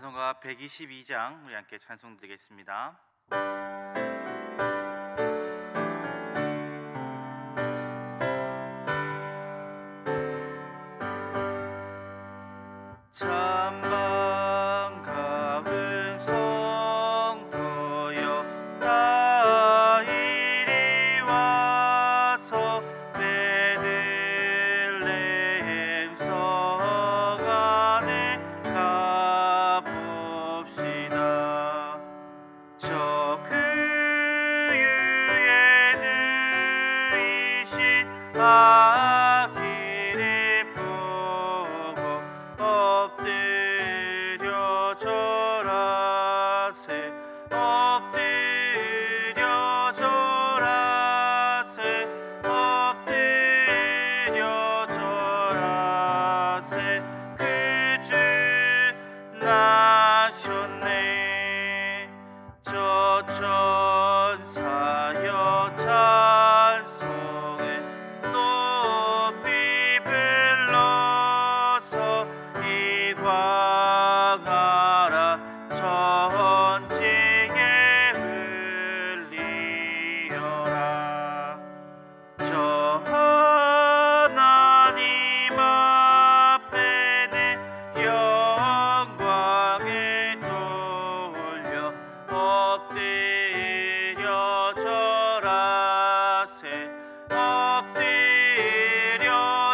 찬송가 122장 우리 함께 찬송 드리겠습니다. 참 반가운 성도여 다 이리 와서 베들레헴 성 안에 가봅시다. 저 그유에 누이신 아기를 보고 엎드려 절하세 엎드려 절하세 엎드려 절하세 그 주 나셨네. 저 천사여 찬송을 높이 불러서 이광하라 천지에 흘리어라. 저 하나님 앞에는 영광을 돌려 엎드려 절하세 엎드려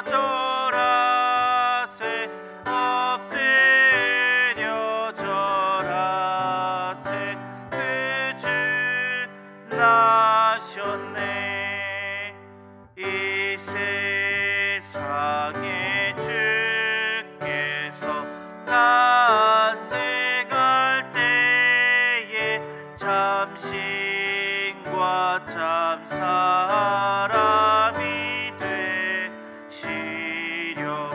절하세 엎드려 절하세 그 주 나셨네. 이 세상에 주께서 탄생할 때에 참신과 참 사람이 되시려고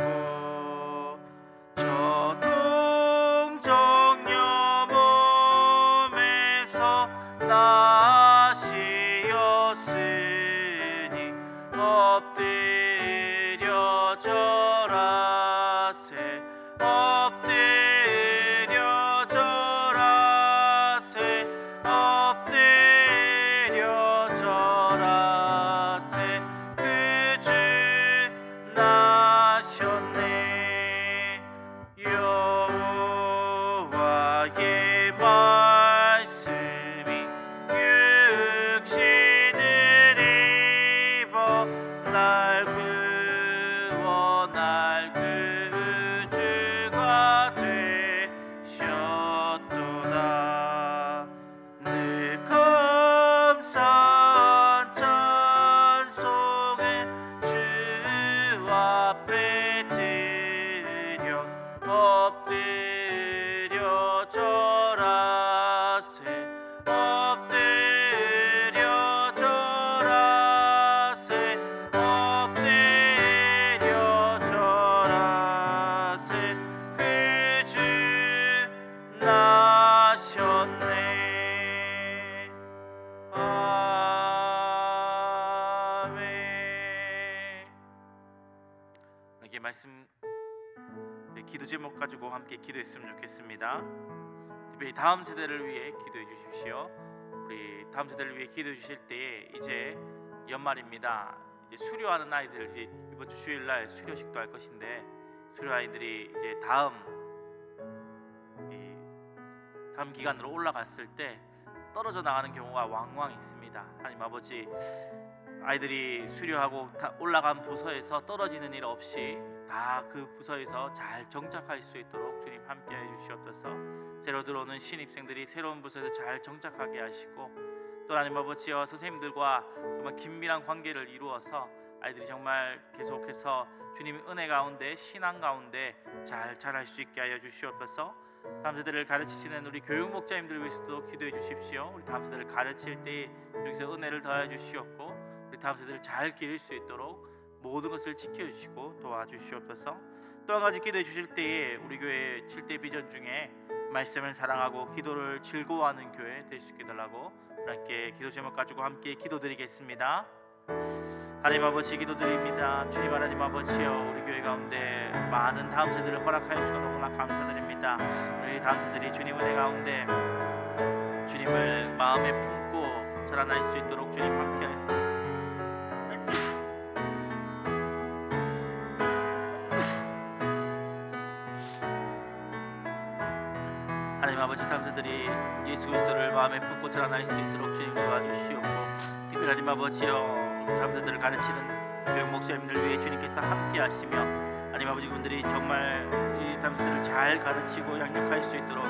저 동정녀 몸에서 나시었으니 엎드려 절하세 엎드려 절하세 엎드려 절하세 그 주 나셨네. 여호와의 말씀이 육신을 입어 날 구원할 그 주가 되셨도다. 늘 감사한 찬송을 주 앞에 드려 엎드려 절하세 엎드려 절하세 엎드려 절하세 그 주 나셨네. 아멘. 이렇게 말씀 기도 제목 가지고 함께 기도했으면 좋겠습니다. 특별히 다음 세대를 위해 기도해 주십시오. 우리 다음 세대를 위해 기도해 주실 때에 이제 연말입니다. 이제 수료하는 아이들 이제 이번 주 주일날 수료식도 할 것인데 수료 아이들이 이제 다음 기간으로 올라갔을 때 떨어져 나가는 경우가 왕왕 있습니다. 하나님 아버지, 아이들이 수료하고 올라간 부서에서 떨어지는 일 없이 다 그 부서에서 잘 정착할 수 있도록 주님 함께해 주시옵소서. 새로 들어오는 신입생들이 새로운 부서에서 잘 정착하게 하시고, 또 하나님 아버지와 선생님들과 정말 긴밀한 관계를 이루어서 아이들이 정말 계속해서 주님의 은혜 가운데 신앙 가운데 잘 자랄 수 있게 하여 주시옵소서. 다음 세대를 가르치시는 우리 교육 목자님들 위해서도 기도해 주십시오. 우리 다음 세대를 가르칠 때 여기서 은혜를 더해 주시옵고, 우리 다음 세대를 잘 기를 수 있도록 모든 것을 지켜주시고 도와주시옵소서. 또 한 가지 기도해 주실 때에 우리 교회 7대 비전 중에 말씀을 사랑하고 기도를 즐거워하는 교회 될 수 있게 달라고 함께 기도 제목 가지고 함께 기도드리겠습니다. 하나님 아버지 기도드립니다. 주님 하나님 아버지여, 우리 교회 가운데 많은 다음 세대를 허락하여 주셔서 너무나 감사드립니다. 우리 다음 세대들이 주님 은혜 가운데 주님을 마음에 품고 자라날 수 있도록 주님 함께 하나님 아버지, 다음 세대들이 예수 그리스도를 마음에 품고 자라날 수 있도록 주님 도와주시옵고, 특별히 하나님 아버지여, 다음 세대들을 가르치는 교육 목사님들 위해 주님께서 함께 하시며, 하나님 아버지, 그분들이 정말 이 다음 세대를 잘 가르치고 양육할 수 있도록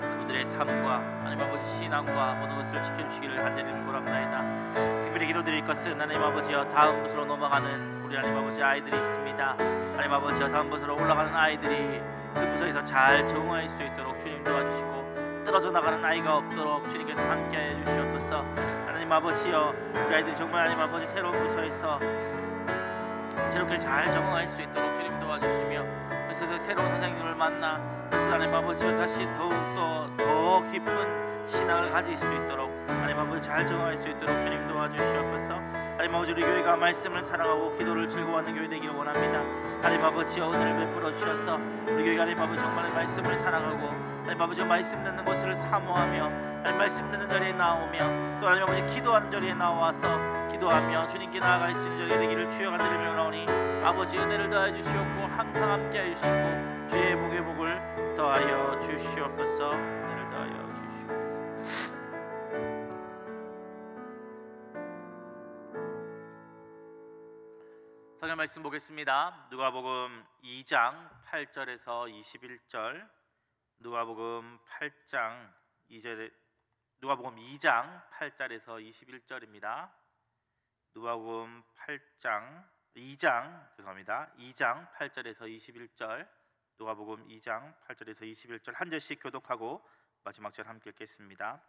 그분들의 삶과 하나님 아버지 신앙과 모든 것을 지켜주시기를 간절히 구합나이다. 특별히 기도드릴 것은 하나님 아버지여, 다음 부서로 넘어가는 우리 하나님 아버지 아이들이 있습니다. 하나님 아버지여, 다음 부서로 올라가는 아이들이 그 부서에서 잘 적응할 수 있도록 주님 도와주시고, 떨어져 나가는 아이가 없도록 주님께서 함께해 주시옵소서. 하나님 아버지여, 우리 아이들이 정말 하나님 아버지 새로운 부서에서 새롭게 잘 적응할 수 있도록 주님 도와주시며, 그래서 새로운 선생님을 만나 그래서 하나님 아버지여 다시 더욱더 더 깊은 신앙을 가질 수 있도록 하나님 아버지 잘 적응할 수 있도록 주님 도와주시옵소서. 하나님 아버지, 우리 교회가 말씀을 사랑하고 기도를 즐거워하는 교회 되기를 원합니다. 하나님 아버지여, 은혜를 베풀어 주셔서 우리 교회가 하나님 아버지 정말 말씀을 사랑하고 하나님 아버지 말씀 듣는 것을 사모하며 하나님 말씀 듣는 자리에 나오며 또 하나님 아버지 기도하는 자리에 나와서 기도하며 주님께 나아갈 수 있는 자리가 되기를 주여 간절히 명하오니, 아버지 은혜를 더하여 주시옵고 항상 함께하여 주시고 주의 복의 복을 더하여 주시옵소서. 은혜를 더하여 주시옵소서. 성경 말씀 보겠습니다. 누가복음 2장 8절에서 21절. 누가복음 2장 8절에서 21절입니다. 누가복음 2장 8절에서 21절. 누가복음 2장 8절에서 21절 한 절씩 교독하고 마지막 절 함께 읽겠습니다.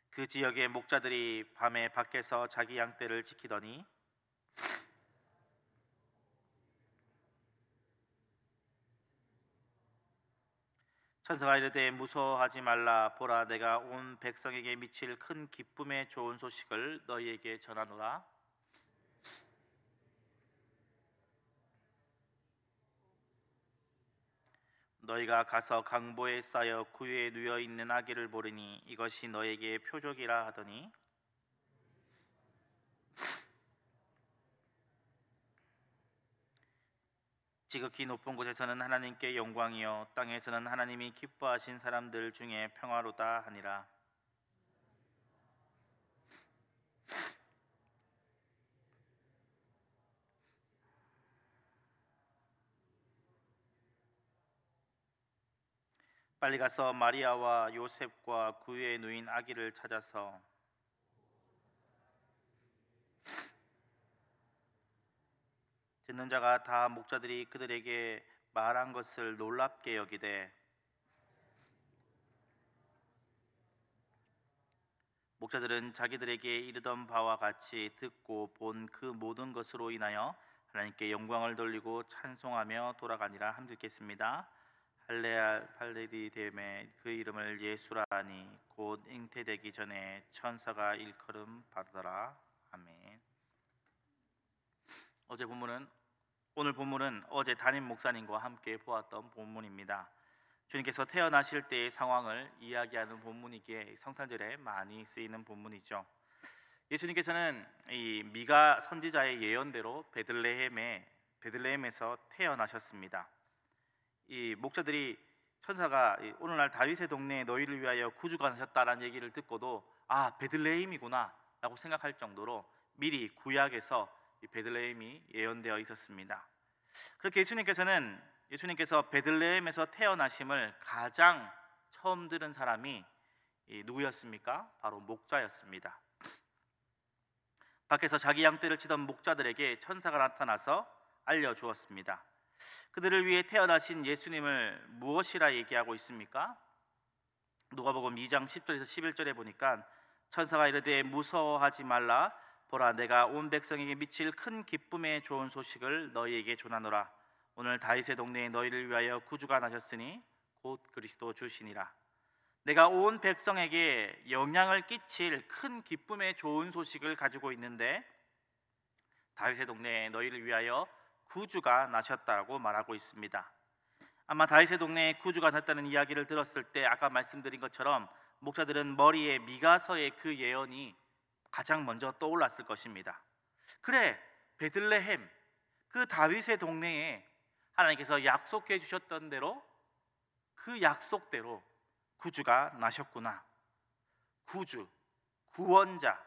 그 지역의 목자들이 밤에 밖에서 자기 양떼를 지키더니 천사가 이르되 무서워하지 말라. 보라, 내가 온 백성에게 미칠 큰 기쁨의 좋은 소식을 너희에게 전하노라. 너희가 가서 강보에 쌓여 구유에 누워 있는 아기를 보리니 이것이 너희에게 표적이라 하더니, 지극히 높은 곳에서는 하나님께 영광이요 땅에서는 하나님이 기뻐하신 사람들 중에 평화로다 하니라. 빨리 가서 마리아와 요셉과 구유에 누인 아기를 찾아서 듣는 자가 다 목자들이 그들에게 말한 것을 놀랍게 여기되, 목자들은 자기들에게 이르던 바와 같이 듣고 본 그 모든 것으로 인하여 하나님께 영광을 돌리고 찬송하며 돌아가니라. 함께 읽겠습니다. 할레리데메 그 이름을 예수라니 곧 잉태되기 전에 천사가 일컬음 받더라. 아멘. 오늘 본문은 어제 담임 목사님과 함께 보았던 본문입니다. 주님께서 태어나실 때의 상황을 이야기하는 본문이기에 성탄절에 많이 쓰이는 본문이죠. 예수님께서는 이 미가 선지자의 예언대로 베들레헴에서 태어나셨습니다. 이 목자들이 천사가 오늘날 다윗의 동네에 너희를 위하여 구주가 나셨다라는 얘기를 듣고도 베들레헴이구나 라고 생각할 정도로 미리 구약에서 이 베들레헴이 예언되어 있었습니다. 그렇게 예수님께서 베들레헴에서 태어나심을 가장 처음 들은 사람이 누구였습니까? 바로 목자였습니다. 밖에서 자기 양떼를 치던 목자들에게 천사가 나타나서 알려주었습니다. 그들을 위해 태어나신 예수님을 무엇이라 얘기하고 있습니까? 누가복음 2장 10절에서 11절에 보니까 천사가 이르되 무서워하지 말라. 보라, 내가 온 백성에게 미칠 큰 기쁨의 좋은 소식을 너희에게 전하노라. 오늘 다윗의 동네에 너희를 위하여 구주가 나셨으니 곧 그리스도 주시니라. 내가 온 백성에게 영향을 끼칠 큰 기쁨의 좋은 소식을 가지고 있는데 다윗의 동네에 너희를 위하여 구주가 나셨다고 말하고 있습니다. 아마 다윗의 동네에 구주가 났다는 이야기를 들었을 때 아까 말씀드린 것처럼 목자들은 머리에 미가서의 그 예언이 가장 먼저 떠올랐을 것입니다. 그래, 베들레헴, 그 다윗의 동네에 하나님께서 약속해 주셨던 대로 그 약속대로 구주가 나셨구나. 구주, 구원자,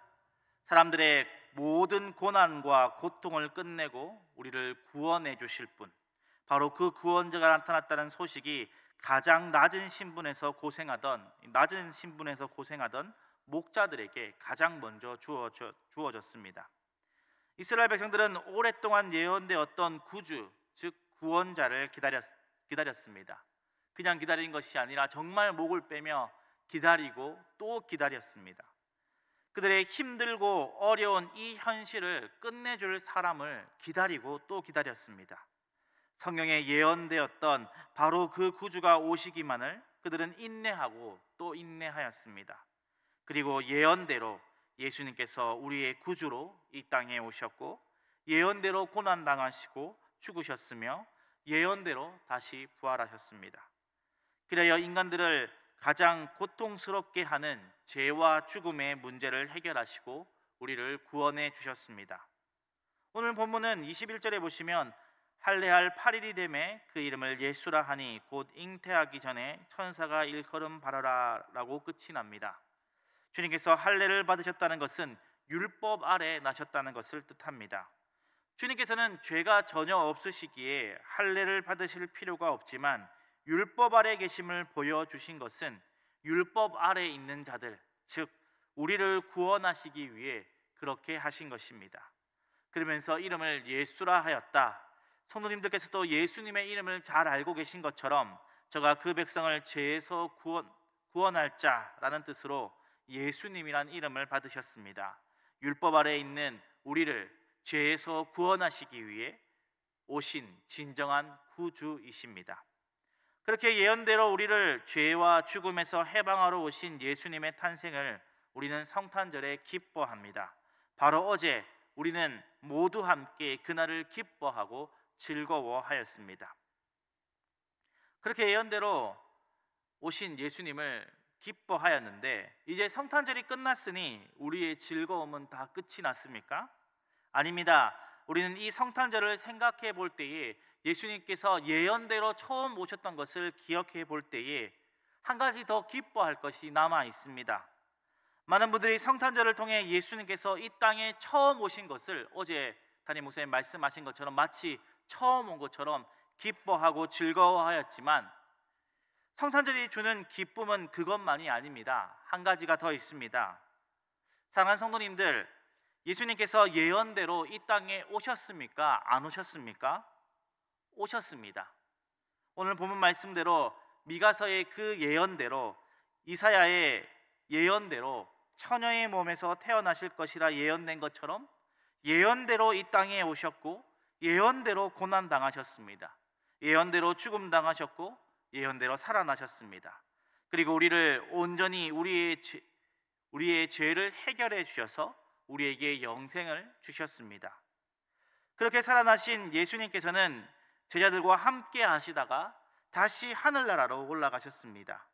사람들의 모든 고난과 고통을 끝내고 우리를 구원해 주실 분, 바로 그 구원자가 나타났다는 소식이 가장 낮은 신분에서 고생하던 목자들에게 가장 먼저 주어졌습니다. 이스라엘 백성들은 오랫동안 예언되었던 구주, 즉 구원자를 기다렸습니다. 그냥 기다린 것이 아니라 정말 목을 빼며 기다리고 또 기다렸습니다. 그들의 힘들고 어려운 이 현실을 끝내줄 사람을 기다리고 또 기다렸습니다. 성경에 예언되었던 바로 그 구주가 오시기만을 그들은 인내하고 또 인내하였습니다. 그리고 예언대로 예수님께서 우리의 구주로 이 땅에 오셨고 예언대로 고난당하시고 죽으셨으며 예언대로 다시 부활하셨습니다. 그래야 인간들을 가장 고통스럽게 하는 죄와 죽음의 문제를 해결하시고 우리를 구원해 주셨습니다. 오늘 본문은 21절에 보시면 할례할 8일이 되매 그 이름을 예수라 하니 곧 잉태하기 전에 천사가 일컬음 바라라 라고 끝이 납니다. 주님께서 할례를 받으셨다는 것은 율법 아래 나셨다는 것을 뜻합니다. 주님께서는 죄가 전혀 없으시기에 할례를 받으실 필요가 없지만 율법 아래 계심을 보여주신 것은 율법 아래 있는 자들, 즉 우리를 구원하시기 위해 그렇게 하신 것입니다. 그러면서 이름을 예수라 하였다. 성도님들께서도 예수님의 이름을 잘 알고 계신 것처럼 저가 그 백성을 죄에서 구원할 자라는 뜻으로 예수님이란 이름을 받으셨습니다. 율법 아래 있는 우리를 죄에서 구원하시기 위해 오신 진정한 구주이십니다. 그렇게 예언대로 우리를 죄와 죽음에서 해방하러 오신 예수님의 탄생을 우리는 성탄절에 기뻐합니다. 바로 어제 우리는 모두 함께 그날을 기뻐하고 즐거워하였습니다. 그렇게 예언대로 오신 예수님을 기뻐하였는데 이제 성탄절이 끝났으니 우리의 즐거움은 다 끝이 났습니까? 아닙니다. 우리는 이 성탄절을 생각해 볼 때에 예수님께서 예언대로 처음 오셨던 것을 기억해 볼 때에 한 가지 더 기뻐할 것이 남아 있습니다. 많은 분들이 성탄절을 통해 예수님께서 이 땅에 처음 오신 것을 어제 담임 목사님 말씀하신 것처럼 마치 처음 온 것처럼 기뻐하고 즐거워하였지만 성탄절이 주는 기쁨은 그것만이 아닙니다. 한 가지가 더 있습니다. 사랑하는 성도님들, 예수님께서 예언대로 이 땅에 오셨습니까? 안 오셨습니까? 오셨습니다. 오늘 본문 말씀대로 미가서의 그 예언대로 이사야의 예언대로 처녀의 몸에서 태어나실 것이라 예언된 것처럼 예언대로 이 땅에 오셨고 예언대로 고난 당하셨습니다. 예언대로 죽음 당하셨고 예언대로 살아나셨습니다. 그리고 우리를 온전히 우리의 죄를 해결해 주셔서 우리에게 영생을 주셨습니다. 그렇게 살아나신 예수님께서는 제자들과 함께 하시다가 다시 하늘나라로 올라가셨습니다.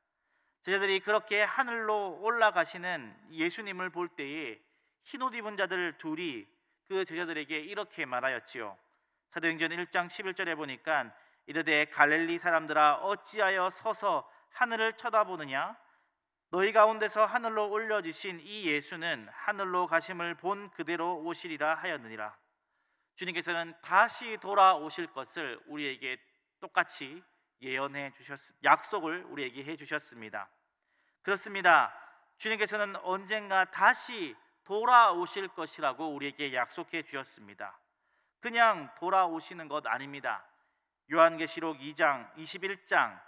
제자들이 그렇게 하늘로 올라가시는 예수님을 볼 때에 흰옷 입은 자들 둘이 그 제자들에게 이렇게 말하였지요. 사도행전 1장 11절에 보니까 이르되 갈릴리 사람들아 어찌하여 서서 하늘을 쳐다보느냐? 너희 가운데서 하늘로 올려지신 이 예수는 하늘로 가심을 본 그대로 오시리라 하였느니라. 주님께서는 다시 돌아오실 것을 우리에게 똑같이 약속을 우리에게 해주셨습니다. 그렇습니다. 주님께서는 언젠가 다시 돌아오실 것이라고 우리에게 약속해 주셨습니다. 그냥 돌아오시는 것 아닙니다. 요한계시록 2장 21장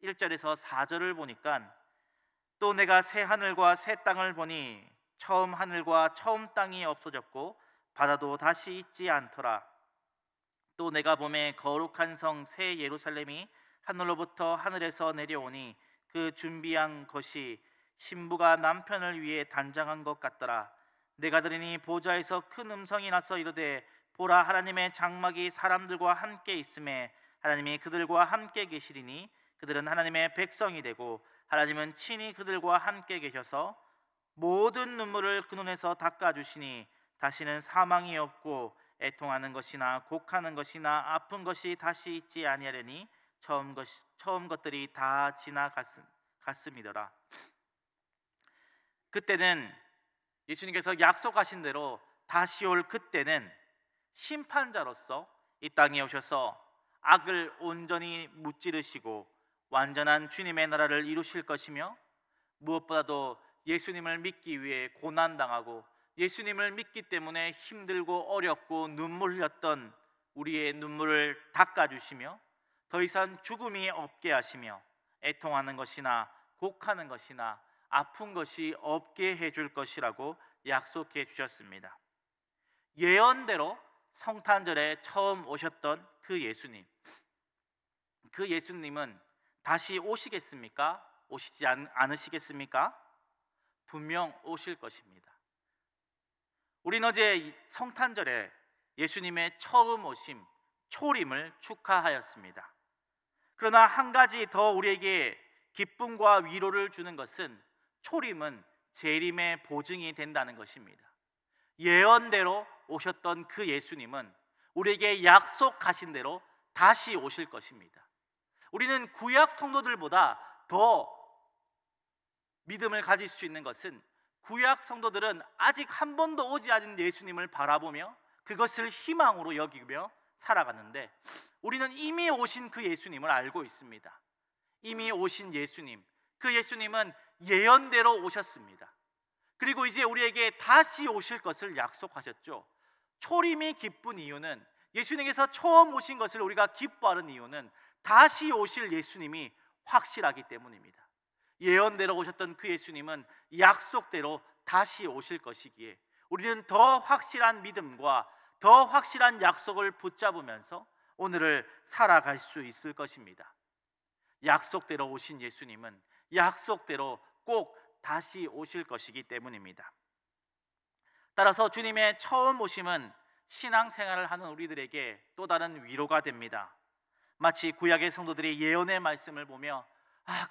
1절에서 4절을 보니까 또 내가 새 하늘과 새 땅을 보니 처음 하늘과 처음 땅이 없어졌고 바다도 다시 있지 않더라. 또 내가 보매 거룩한 성 새 예루살렘이 하늘로부터 하늘에서 내려오니 그 준비한 것이 신부가 남편을 위해 단장한 것 같더라. 내가 들으니 보좌에서 큰 음성이 나서 이르되 보라, 하나님의 장막이 사람들과 함께 있음에 하나님이 그들과 함께 계시리니 그들은 하나님의 백성이 되고 하나님은 친히 그들과 함께 계셔서 모든 눈물을 그 눈에서 닦아주시니 다시는 사망이 없고 애통하는 것이나 곡하는 것이나 아픈 것이 다시 있지 아니하려니 처음 것들이 다 지나갔음이더라. 그때는 예수님께서 약속하신 대로 다시 올 그때는 심판자로서 이 땅에 오셔서 악을 온전히 무찌르시고 완전한 주님의 나라를 이루실 것이며, 무엇보다도 예수님을 믿기 위해 고난당하고 예수님을 믿기 때문에 힘들고 어렵고 눈물 흘렸던 우리의 눈물을 닦아주시며 더 이상 죽음이 없게 하시며 애통하는 것이나 곡하는 것이나 아픈 것이 없게 해줄 것이라고 약속해 주셨습니다. 예언대로 성탄절에 처음 오셨던 그 예수님, 그 예수님은 다시 오시겠습니까? 오시지 않으시겠습니까? 분명 오실 것입니다. 우리는 어제 성탄절에 예수님의 처음 오심, 초림을 축하하였습니다. 그러나 한 가지 더 우리에게 기쁨과 위로를 주는 것은 초림은 재림의 보증이 된다는 것입니다. 예언대로 오셨던 그 예수님은 우리에게 약속하신 대로 다시 오실 것입니다. 우리는 구약 성도들보다 더 믿음을 가질 수 있는 것은 구약 성도들은 아직 한 번도 오지 않은 예수님을 바라보며 그것을 희망으로 여기며 살아갔는데, 우리는 이미 오신 그 예수님을 알고 있습니다. 이미 오신 예수님, 그 예수님은 예언대로 오셨습니다. 그리고 이제 우리에게 다시 오실 것을 약속하셨죠. 초림이 기쁜 이유는, 예수님께서 처음 오신 것을 우리가 기뻐하는 이유는 다시 오실 예수님이 확실하기 때문입니다. 예언대로 오셨던 그 예수님은 약속대로 다시 오실 것이기에 우리는 더 확실한 믿음과 더 확실한 약속을 붙잡으면서 오늘을 살아갈 수 있을 것입니다. 약속대로 오신 예수님은 약속대로 꼭 다시 오실 것이기 때문입니다. 따라서 주님의 처음 오심은 신앙생활을 하는 우리들에게 또 다른 위로가 됩니다. 마치 구약의 성도들이 예언의 말씀을 보며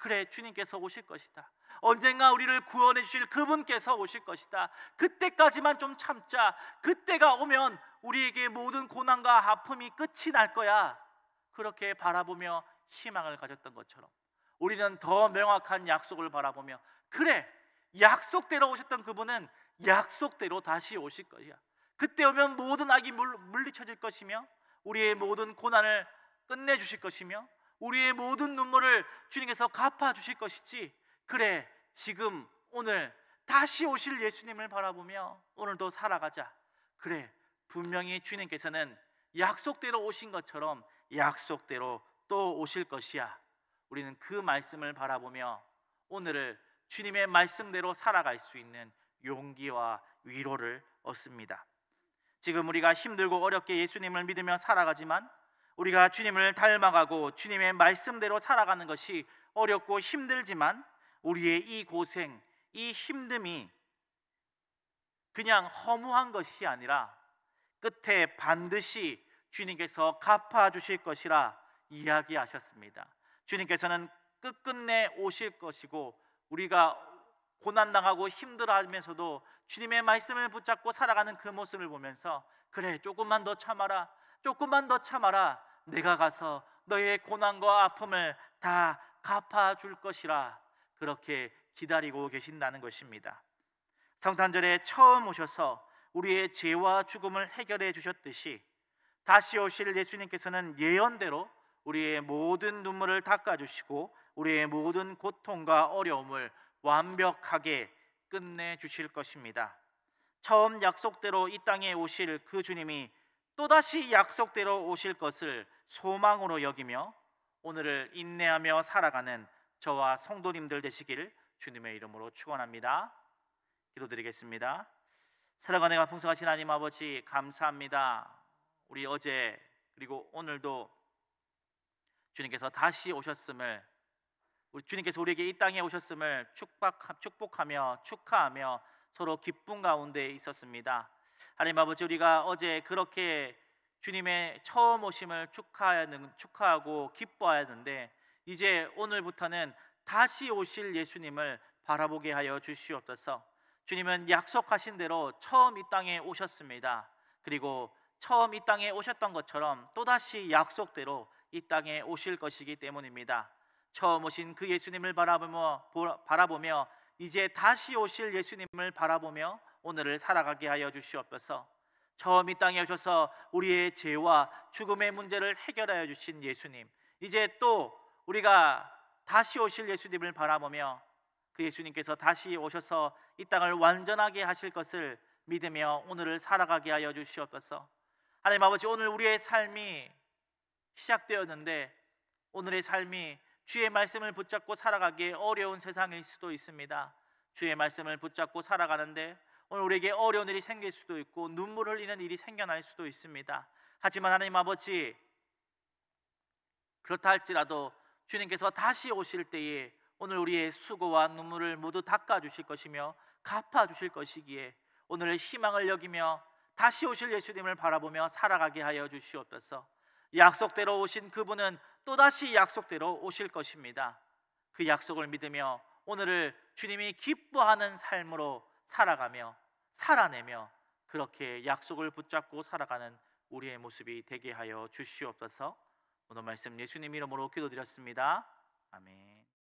그래, 주님께서 오실 것이다, 언젠가 우리를 구원해 주실 그분께서 오실 것이다, 그때까지만 좀 참자, 그때가 오면 우리에게 모든 고난과 아픔이 끝이 날 거야, 그렇게 바라보며 희망을 가졌던 것처럼 우리는 더 명확한 약속을 바라보며 그래, 약속대로 오셨던 그분은 약속대로 다시 오실 것이야, 그때 오면 모든 악이 물리쳐질 것이며 우리의 모든 고난을 끝내주실 것이며 우리의 모든 눈물을 주님께서 갚아주실 것이지, 그래, 지금 오늘 다시 오실 예수님을 바라보며 오늘도 살아가자. 그래, 분명히 주님께서는 약속대로 오신 것처럼 약속대로 또 오실 것이야. 우리는 그 말씀을 바라보며 오늘을 주님의 말씀대로 살아갈 수 있는 용기와 위로를 얻습니다. 지금 우리가 힘들고 어렵게 예수님을 믿으며 살아가지만 우리가 주님을 닮아가고 주님의 말씀대로 살아가는 것이 어렵고 힘들지만 우리의 이 고생, 이 힘듦이 그냥 허무한 것이 아니라 끝에 반드시 주님께서 갚아주실 것이라 이야기하셨습니다. 주님께서는 끝끝내 오실 것이고 우리가 고난당하고 힘들어하면서도 주님의 말씀을 붙잡고 살아가는 그 모습을 보면서 그래, 조금만 더 참아라, 조금만 더 참아라, 내가 가서 너의 고난과 아픔을 다 갚아줄 것이라, 그렇게 기다리고 계신다는 것입니다. 성탄절에 처음 오셔서 우리의 죄와 죽음을 해결해 주셨듯이 다시 오실 예수님께서는 예언대로 우리의 모든 눈물을 닦아주시고 우리의 모든 고통과 어려움을 완벽하게 끝내주실 것입니다. 처음 약속대로 이 땅에 오실 그 주님이 또다시 약속대로 오실 것을 소망으로 여기며 오늘을 인내하며 살아가는 저와 성도님들 되시길 주님의 이름으로 축원합니다. 기도드리겠습니다. 사랑하는 은혜가 풍성하신 하나님 아버지, 감사합니다. 우리 어제 그리고 오늘도 주님께서 다시 오셨음을 우리 주님께서 우리에게 이 땅에 오셨음을 축복하며 축하하며 서로 기쁨 가운데 있었습니다. 하나님 아버지, 우리가 어제 그렇게 주님의 처음 오심을 축하하고 기뻐하였는데, 이제 오늘부터는 다시 오실 예수님을 바라보게 하여 주시옵소서. 주님은 약속하신 대로 처음 이 땅에 오셨습니다. 그리고 처음 이 땅에 오셨던 것처럼 또다시 약속대로 이 땅에 오실 것이기 때문입니다. 처음 오신 그 예수님을 바라보며 이제 다시 오실 예수님을 바라보며 오늘을 살아가게 하여 주시옵소서. 처음 이 땅에 오셔서 우리의 죄와 죽음의 문제를 해결하여 주신 예수님, 이제 또 우리가 다시 오실 예수님을 바라보며 그 예수님께서 다시 오셔서 이 땅을 완전하게 하실 것을 믿으며 오늘을 살아가게 하여 주시옵소서. 하나님 아버지, 오늘 우리의 삶이 시작되었는데 오늘의 삶이 주의 말씀을 붙잡고 살아가기에 어려운 세상일 수도 있습니다. 주의 말씀을 붙잡고 살아가는데 오늘 우리에게 어려운 일이 생길 수도 있고 눈물을 흘리는 일이 생겨날 수도 있습니다. 하지만 하나님 아버지, 그렇다 할지라도 주님께서 다시 오실 때에 오늘 우리의 수고와 눈물을 모두 닦아주실 것이며 갚아주실 것이기에 오늘의 희망을 여기며 다시 오실 예수님을 바라보며 살아가게 하여 주시옵소서. 약속대로 오신 그분은 또다시 약속대로 오실 것입니다. 그 약속을 믿으며 오늘을 주님이 기뻐하는 삶으로 살아가며 살아내며 그렇게 약속을 붙잡고 살아가는 우리의 모습이 되게 하여 주시옵소서. 오늘 말씀 예수님 이름으로 기도드렸습니다. 아멘.